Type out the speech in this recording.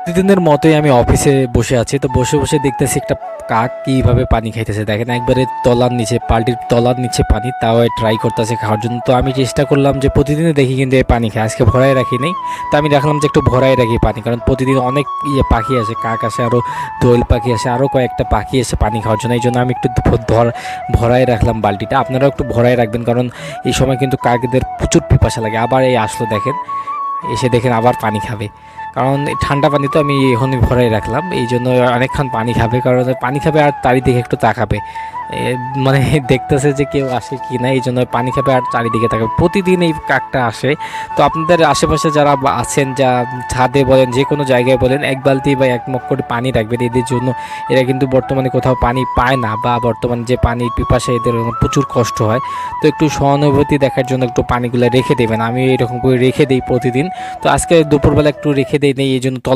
প্রতিদিনের মতোই আমি অফিসে বসে আছি, তো বসে বসে দেখতেছি একটা কাক কীভাবে পানি খাইতেছে। দেখেন একবারে তলার নিচে, পাল্টির তলার নিচে পানি, তাও ট্রাই করতেছে খাওয়ার জন্য। তো আমি চেষ্টা করলাম যে প্রতিদিনই দেখি কিন্তু এই পানি খায়, আজকে ভরাই রাখি নাই। তো আমি রাখলাম যে একটু ভরাই রাখি পানি, কারণ প্রতিদিন অনেক পাখি আসে, কাক আসে, আরও দোয়েল পাখি আসে, আরও কয়েকটা পাখি এসে পানি খাওয়ার জন্য। এই জন্য আমি একটু ভরাই রাখলাম বালতিটা। আপনারাও একটু ভরাই রাখবেন, কারণ এই সময় কিন্তু কাকদের প্রচুর পিপাসা লাগে। আবার এই আসলো দেখেন, এসে দেখেন আবার পানি খাবে, কারণ এই ঠান্ডা পানি তো আমি এখনই ভরাই রাখলাম, এই জন্য অনেকক্ষণ পানি খাবে। কারণ পানি খাবে আর চারিদিকে একটু তাকাবে, মানে দেখতেছে যে কেউ আসে কি না, এই জন্য পানি খাবে আর চারিদিকে তাকাবে। প্রতিদিন এই কাকটা আসে। তো আপনাদের আশেপাশে যারা আছেন, যা ছাদে বলেন, যে কোনো জায়গায় বলেন, এক বালতি বা এক মগ করে পানি রাখবেন এদের জন্য। এরা কিন্তু বর্তমানে কোথাও পানি পায় না, বা বর্তমানে যে পানির পিপাসা এদের প্রচুর কষ্ট হয়। তো একটু সহানুভূতি দেখার জন্য একটু পানিগুলো রেখে দেবেন। আমি এরকম করে রেখে দিই প্রতিদিন। তো আজকে দুপুরবেলা একটু রেখে দিই নেই, এই জন্য